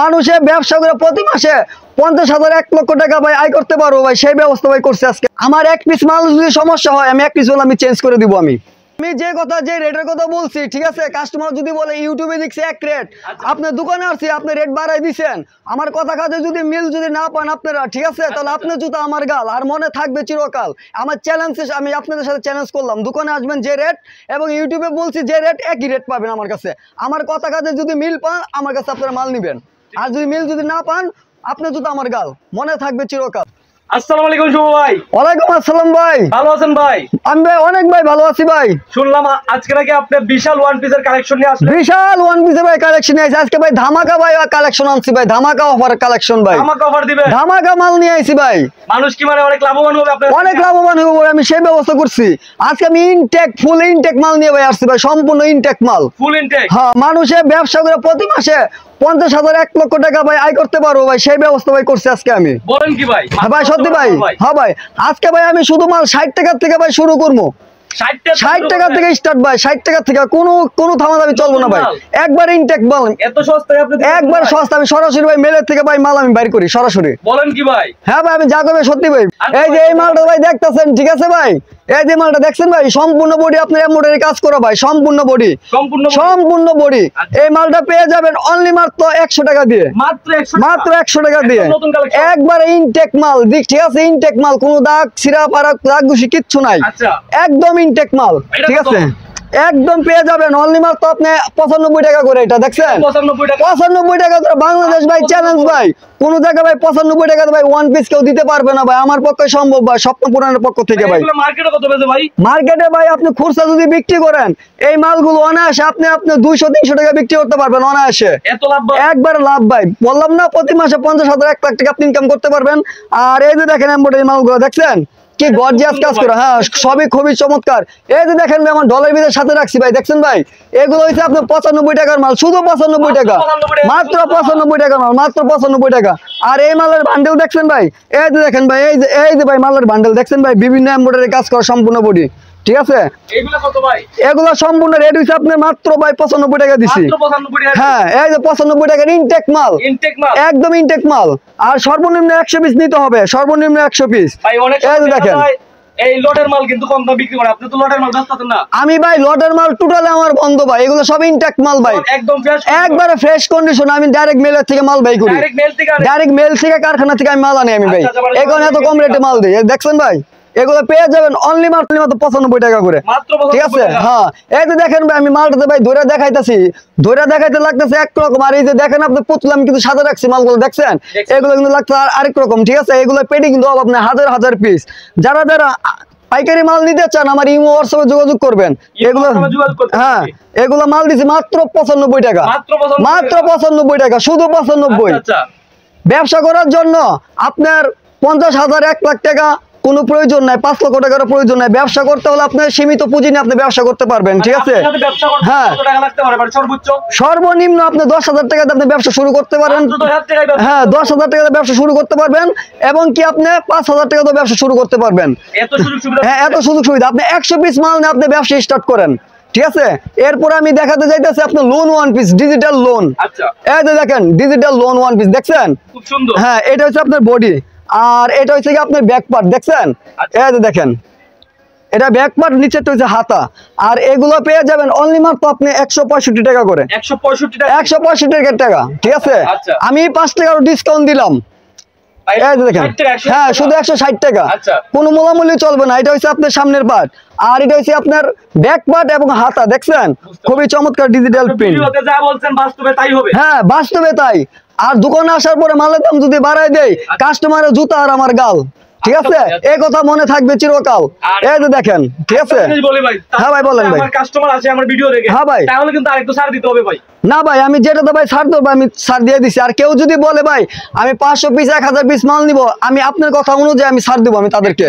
মানুষের ব্যবসা করে প্রতি মাসে 50,000 1 লক্ষ টাকা ভাই আয় করতে পারবো ভাই, সেই ব্যবস্থা ভাই করছে আজকে। আমার এক পিস মাল যদি সমস্যা হয় আমি এক পিস মাল আমি চেঞ্জ করে দিব। আমি যে কথা যে রেটের কথা বলছি, ঠিক আছে, কাস্টমার যদি বলে ইউটিউবে দেখছি এক রেট, আপনার দোকানে আসছি আপনি রেট বাড়াই দিচ্ছেন, আমার কথা কাজে যদি মিল যদি না পান আপনারা, ঠিক আছে, তাহলে আপনার জুতা আমার গাল আর মনে থাকবে চিরকাল। আমার চ্যালেঞ্জ, আমি আপনাদের সাথে চ্যালেঞ্জ করলাম, দোকানে আসবেন যে রেট এবং ইউটিউবে বলছি যে রেট, একই রেট পাবেন আমার কাছে। আমার কথা কাজে যদি মিল পান আমার কাছে আপনারা মাল নেবেন, আর যদি মিল যদি না পান আপনার জুতা আমার গাল, মনে থাকবে চিরকাল। আসসালামু আলাইকুম শুভ ভাই। ওয়ালাইকুম আসসালাম ভাই, ভালো আছেন ভাই? আমি ভাই অনেক ভাই ভালো আছি ভাই। শুনলাম আজকে নাকি আপনি বিশাল ওয়ান পিসের কালেকশন নিয়ে আসলেন। বিশাল ওয়ান পিসের ভাই কালেকশন নিয়ে আইছি আজকে ভাই, ধামাকা ভাই কালেকশন আনছি ভাই, ধামাকা অফার কালেকশন ভাই, ধামাকা অফার দিবেন, ধামাকা মাল নিয়ে আইছি ভাই। মানুষ কি মানে অনেক লাভবান হবে, আপনার অনেক লাভবান হবে, আমি সেই ব্যবস্থা করছি। আজকে আমি ইনটেক ফুল ইনটেক মাল নিয়ে ভাই আসছি ভাই, সম্পূর্ণ ইনটেক মাল, ফুল ইনটেক। হ্যাঁ, মানুষের ব্যবসা করে প্রতি মাসে 50,000 1 লক্ষ টাকা ভাই আয় করতে পারবো ভাই, সেই ব্যবস্থা ভাই করছি আজকে আমি। বলেন কি ভাই? হ্যাঁ ভাই, সত্যি ভাই, হ্যাঁ ভাই, আজকে ভাই আমি শুধু মাল 60 টাকা থেকে ভাই শুরু করবো, 60 টাকা থেকে স্টার্ট ভাই, 60 টাকা থেকে কোনো থামাদামি চলবো না ভাই, একবার ইনটেক মাল, এত সস্তায় আপনি একবার সস্তা। আমি সরাসরি ভাই মেলের থেকে ভাই মাল আমি বাইর করি সরাসরি। বলেন কি ভাই? হ্যাঁ ভাই, আমি যা করবে সত্যি ভাই। এই যে এই মালটা ভাই দেখতেছেন, ঠিক আছে ভাই, এই যে মালটা দেখছেন ভাই, সম্পূর্ণ বডি আপনার এমব্রয়ডারি কাজ করা ভাই, সম্পূর্ণ বডি, সম্পূর্ণ বডি। এই মালটা পেয়ে যাবেন অনলি মাত্র 100 টাকা দিয়ে, মাত্র 100 টাকা দিয়ে, একবার ইনটেক মাল, ঠিক আছে, ইনটেক মাল, কোনো দাগ ছিঁড়া পাড়া দাগ ঘুষি কিচ্ছু নাই, একদম ইনটেক মাল, ঠিক আছে, একদম পেয়ে যাবেন অনলি মাত্র আপনি 95 টাকা করে। এটা দেখছেন 95 টাকা করে, বাংলাদেশ ভাই চ্যালেঞ্জ ভাই, কোন জায়গায় ভাই 95 টাকা ভাই ওয়ান পিস কেউ দিতে পারবে না ভাই, আমার পক্ষে সম্ভব ভাই, স্বপ্ন পূরণের পক্ষ থেকে ভাই। মার্কেটে কত বেচে ভাই? মার্কেটে ভাই আপনি খুচরা যদি বিক্রি করেন এই মালগুলো অনায়াসে আপনি 200-300 টাকা বিক্রি করতে পারবেন অনায়াসে, এত লাভ, একবার লাভ ভাই, বললাম না, প্রতি মাসে 50,000 1 লাখ টাকা আপনি ইনকাম করতে পারবেন। আর এই যে দেখেন এমব্রয়ডারি মালগুলো দেখছেন কি গর্জিয়াস কাজ করে, হ্যাঁ সবই খুবই চমৎকার। এই যে দেখেন ভাই, আমার ডলার বিলের সাথে রাখছি ভাই, দেখছেন ভাই, এগুলো হচ্ছে আপনার 95 টাকার মাল, শুধু 95 টাকা, মাত্র 95 টাকার মাল, মাত্র 95 টাকা। আর এই মালের বান্ডেল দেখছেন ভাই, এই যে দেখেন ভাই, এই যে ভাই মালের বান্ডেল দেখছেন ভাই, বিভিন্ন এমব্রয়ডারি কাজ করা সম্পূর্ণ বডি, ঠিক আছে, এগুলো সম্পূর্ণ রেট হচ্ছে আপনার মাত্র ভাই 95 টাকা দিছি। হ্যাঁ, এই যে 95 টাকার ইনটেক মাল, একদম ইনটেক মাল। আর সর্বনিম্ন 100 পিস নিতে হবে, সর্বনিম্ন 100 পিস। এই যে দেখেন এই লটের মাল কিন্তু কম দাম বিক্রি করে, আপনি তো লটের মাল বেচতেছেন না। আমি ভাই লটের মাল টোটালি আমার বন্ধ ভাই, এগুলো সব ইনটেক মাল ভাই, একদম ফ্রেশ, একবারে ফ্রেশ কন্ডিশন। আমি ডাইরেক্ট মেলের থেকে মাল বাই করি, ডাইরেক্ট মেল থেকে কারখানা থেকে আমি মাল আনি আমি ভাই, এখন এত কম রেটে মাল দিই। দেখছেন ভাই, এগুলো পেয়ে যাবেন অনলি মাত্র 95 টাকা করে, ঠিক আছে। হ্যাঁ, এই যে দেখেন ভাই, আমি মালটাতে ভাই ধরে দেখাইতেছি, ধরে দেখাইতে লাগতেছে একরকম। আর এই যে দেখেন আপনি পুতলা আমি কিন্তু সাদা রাখছি মালগুলো, দেখছেন, এগুলো কিন্তু লাগছে আরেক রকম, ঠিক আছে। এগুলো পেটি কিন্তু আপনার হাজার হাজার পিস। যারা পাইকারি মাল নিতে চান আমার ইমো হোয়াটসঅ্যাপে যোগাযোগ করবেন। এগুলো হ্যাঁ, এগুলো মাল দিছি মাত্র 95 টাকা, মাত্র 95 টাকা, শুধু 95। ব্যবসা করার জন্য আপনার 50,000 1 লাখ টাকা কোনো প্রয়োজন নাই, 5 লক্ষ টাকার প্রয়োজন নাই। ব্যবসা করতে হলে আপনার সীমিত পুঁজি নিয়ে আপনি ব্যবসা করতে পারবেন, ঠিক আছে। হ্যাঁ, সর্বনিম্ন আপনি 10,000 টাকাতে আপনি ব্যবসা শুরু করতে পারেন, হ্যাঁ 10,000 টাকাতে ব্যবসা শুরু করতে পারবেন, এবং কি আপনি 5,000 টাকাতে ব্যবসা শুরু করতে পারবেন। হ্যাঁ, এত সুযোগ সুবিধা। আপনি 100 পিস মাল নিয়ে আপনি ব্যবসা স্টার্ট করেন, ঠিক আছে। এরপরে আমি দেখাতে যাইতেছি আপনার loan one piece, digital loan. এই যে দেখেন ডিজিটাল লোন ওয়ান পিস, দেখছেন, খুব সুন্দর। হ্যাঁ, এটা হচ্ছে আপনার বডি, আর এটা হচ্ছে কি আপনার ব্যাক পার্ট, দেখছেন, এই যে দেখেন, এটা ব্যাক পার্ট, নিচেরটা হচ্ছে হাতা। আর এগুলো পেয়ে যাবেন অনলি মাত্র আপনি 165 টাকা করে, 165 টাকা, ঠিক আছে। আমি 5 টাকার ডিসকাউন্ট দিলাম, এই যে দেখেন, হ্যাঁ শুধু 160 টাকা, কোনো মূলামূল্য চলবে না। এটা হচ্ছে আপনার সামনের পার্ট, আর এটা হচ্ছে আপনার ব্যাক পার্ট এবং হাতা, দেখছেন, খুবই চমৎকার ডিজিটাল প্রিন্ট। হ্যাঁ, বাস্তবে তাই। আর দোকানে আসার পরে মালের দাম যদি বাড়ায় দেয়, কাস্টমারের জুতা আর আমার গাল, ঠিক আছে, এই কথা মনে থাকবে চিরকাল। এই যে দেখেন, ঠিক আছে। হ্যাঁ ভাই, বলেন ভাই। কাস্টমার আছে আমার ভিডিও দেখে, হ্যাঁ ভাই, তাহলে কিন্তু আরেকটু ছাড় দিতে হবে ভাই। না ভাই, আমি যেটাতে ভাই ছাড় দেবো আমি ছাড় দিয়ে দিছি। আর কেউ যদি বলে ভাই আমি 500 পিস 1000 পিস মাল নিব, আমি আপনার কথা অনুযায়ী আমি ছাড় দেবো আমি তাদেরকে।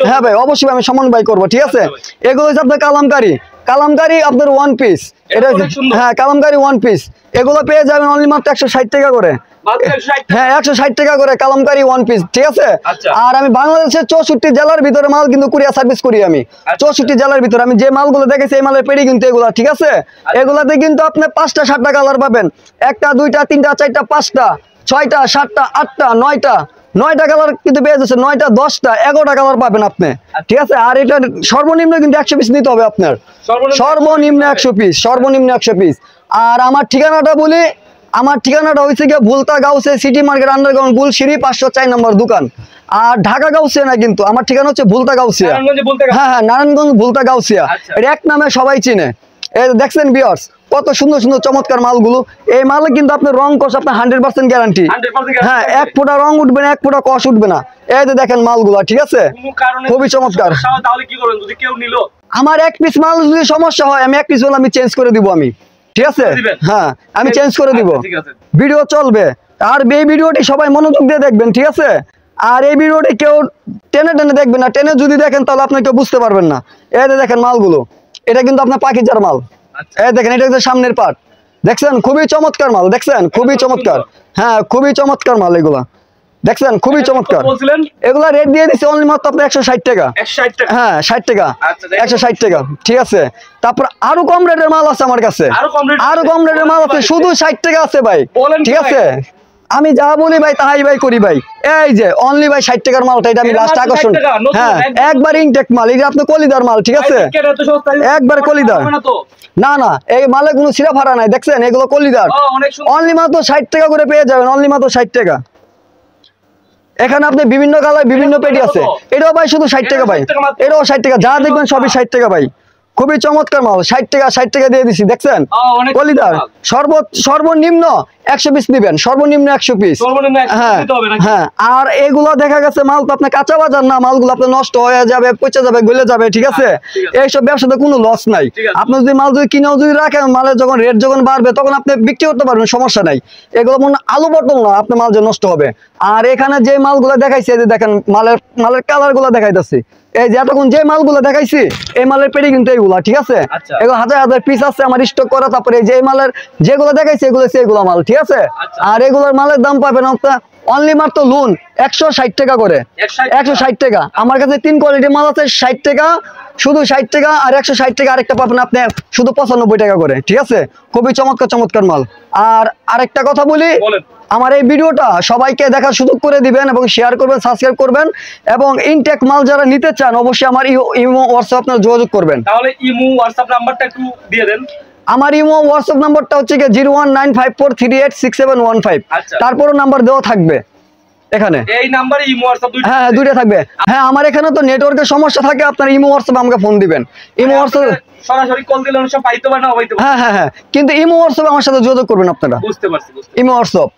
হ্যাঁ ভাই, অবশ্যই আমি সমন্বয় করবো, ঠিক আছে। এগুলো হচ্ছে আপনার কালামকারি আপনার ওয়ান পিস, এটা হ্যাঁ কালামকারি ওয়ান পিস, এগুলো পেয়ে যাবেন অনলি মাত্র 160 টাকা করে, মাত্র 160 হ্যাঁ 160 টাকা করে কালামকারী ওয়ান পিস, ঠিক আছে। আচ্ছা। আর আমি বাংলাদেশের 64 জেলার ভিতরে মাল কিন্তু কুরিয়ার সার্ভিস করি আমি। 64 জেলার ভিতরে আমি যে মালগুলো দেখেছি এই মালের পেডি কিন্তু এগুলা, ঠিক আছে। এগুলাতে কিন্তু আপনি 5টা 7টা কালার পাবেন, 1টা 2টা 3টা 4টা 5টা 6টা 7টা 8টা 9টা কালার কিন্তু পেয়ে যাচ্ছে, 9টা 10টা 11টা কালার পাবেন আপনি, ঠিক আছে। আর এটা সর্বনিম্ন কিন্তু 100 পিস নিতে হবে আপনার, সর্বনিম্ন 100 পিস, সর্বনিম্ন 100 পিস। আর আমার ঠিকানাটা বলি, আমার ঠিকানাটা হয়েছে গিয়ে Bhulta Ghause city market underground গুলশিরি 504 নম্বর দোকান। আর ঢাকা গাউসিয়া না কিন্তু, আমার ঠিকানা হচ্ছে ভুলতা গাউসিয়া। হ্যাঁ হ্যাঁ নারায়ণগঞ্জ ভুলতা গাউসিয়া, এটা এক নামে সবাই চিনে। এই দেখছেন ভিউয়ার্স কত সুন্দর সুন্দর চমৎকার মালগুলো। এই মালে কিন্তু আপনার রং কষ আপনার 100% গ্যারান্টি। হ্যাঁ, এক ফোঁটা রং উঠবে না, এক ফোঁটা কষ উঠবে না। এই যে দেখেন মালগুলো, ঠিক আছে, খুবই চমৎকার। তাহলে কি করবেন যদি কেউ নিল? আমার এক পিস মাল যদি সমস্যা হয়, আমি এক পিস মাল আমি চেঞ্জ করে দিব আমি, ঠিক আছে। হ্যাঁ আমি চেঞ্জ করে দিব, ঠিক আছে। ভিডিও চলবে। আর এই ভিডিওটি সবাই মনোযোগ দিয়ে দেখবেন, ঠিক আছে। আর এই ভিডিওটি কেউ টেনে টেনে দেখবেন না, টেনে যদি দেখেন তাহলে আপনি কেউ বুঝতে পারবেন না। এই যে দেখেন মালগুলো, এটা কিন্তু আপনার পাকিজার মাল। এই দেখেন এটা হচ্ছে সামনের পার্ট, দেখছেন খুবই চমৎকার মাল, দেখছেন খুবই চমৎকার। হ্যাঁ খুবই চমৎকার মাল এগুলা, দেখছেন খুবই চমৎকার। বলছিলেন এগুলা রেট দিয়ে দিচ্ছে অনলি মাত্র আপনার 160 টাকা। 160 টাকা? হ্যাঁ 60 টাকা, 160 টাকা, ঠিক আছে। তারপর আরো কম রেটের মাল আছে আমার কাছে, আরো কম রেটের মাল আছে, শুধু 60 টাকা আছে ভাই, ঠিক আছে। আমি যা বলি ভাই তাই ভাই করি ভাই। এই যে অনলি ভাই 60 টাকার মালটা, এটা আমি লাস্ট আকর্ষণ। হ্যাঁ একবার ইনটেক মাল, এটা আপনার কলিদার মাল, ঠিক আছে, একবার কলিদার। না না এই মালে কোনো ছিঁড়া ফাড়া নাই, দেখছেন এগুলো কলিদার। অনলি মাত্র 60 টাকা করে পেয়ে যাবেন, অনলি মাত্র 60 টাকা। এখানে আপনি বিভিন্ন কালার বিভিন্ন পেটি আছে, এটাও ভাই শুধু 60 টাকা ভাই, এটাও 60 টাকা, যা দেখবেন সবই 60 টাকা ভাই। খুবই চমৎকার মাল, 60 টাকা দিয়ে দিছি, দেখছেন কলিদার। সর্বনিম্ন 100 পিস নিবেন, সর্বনিম্ন 100 পিস। হ্যাঁ হ্যাঁ। আর এগুলো দেখা গেছে মাল তো আপনার কাঁচা বাজার না, মালগুলো আপনার নষ্ট হয়ে যাবে, পচে যাবে, গলে যাবে, ঠিক আছে। এইসব ব্যবসাতে কোনো লস নাই। আপনি যদি মাল যদি কিনেও যদি রাখেন, মালের যখন রেট যখন বাড়বে তখন আপনি বিক্রি করতে পারবেন, সমস্যা নাই। এগুলো মনে আলু পটল না, আপনার মাল যে নষ্ট হবে। আর এখানে যে মালগুলো দেখাইছে, যে দেখেন মালের কালার গুলো দেখাইতেছি, এই যে এতক্ষণ যে মালগুলো দেখাইছি এই মালের পেটি কিন্তু এইগুলা, ঠিক আছে। এগুলো হাজার হাজার পিস আছে আমার স্টক করা। তারপরে যে মালের যেগুলো দেখাইছি এগুলো সেগুলো মাল, ঠিক আছে। আর এগুলোর মালের দাম পাবেন আপনার অনলি মাত্র লোন 160 টাকা করে, 160 টাকা। আমার কাছে 3 কোয়ালিটির মাল আছে, 60 টাকা, শুধু 60 টাকা, আর 160 টাকা আরেকটা পাবেন আপনি শুধু 95 টাকা করে, ঠিক আছে। খুবই চমৎকার চমৎকার মাল। আর আরেকটা কথা বলি, আমার এই ভিডিওটা সবাইকে দেখার সুযোগ করে দিবেন এবং শেয়ার করবেন, সাবস্ক্রাইব করবেন। এবং ইনটেক মাল যারা নিতে চান অবশ্যই আমার ইমো হোয়াটসঅ্যাপ আপনারা যোগাযোগ করবেন। তাহলে ইমো হোয়াটসঅ্যাপ নাম্বারটা একটু দিয়ে দেন। আমার ইমো হোয়াটসঅ্যাপ নাম্বারটা হচ্ছে 01954386715। তারপরও নাম্বার দেওয়া থাকবে এখানে, এই নাম্বারে ইমো হোয়াটসঅ্যাপ দুইটা? হ্যাঁ দুইটা থাকবে। হ্যাঁ আমার এখানে তো নেটওয়ার্কের সমস্যা থাকে, আপনার ইমো হোয়াটসঅ্যাপ আমাকে ফোন দিবেন, ইমো হোয়াটসঅ্যাপ সরাসরি কল দিলে অনেক সময় পাইতে পারে না, হইতে পারে। হ্যাঁ হ্যাঁ হ্যাঁ, কিন্তু ইমো হোয়াটসঅ্যাপ আমার সাথে যোগাযোগ করবেন আপনারা। বুঝতে পারছি। Imo WhatsApp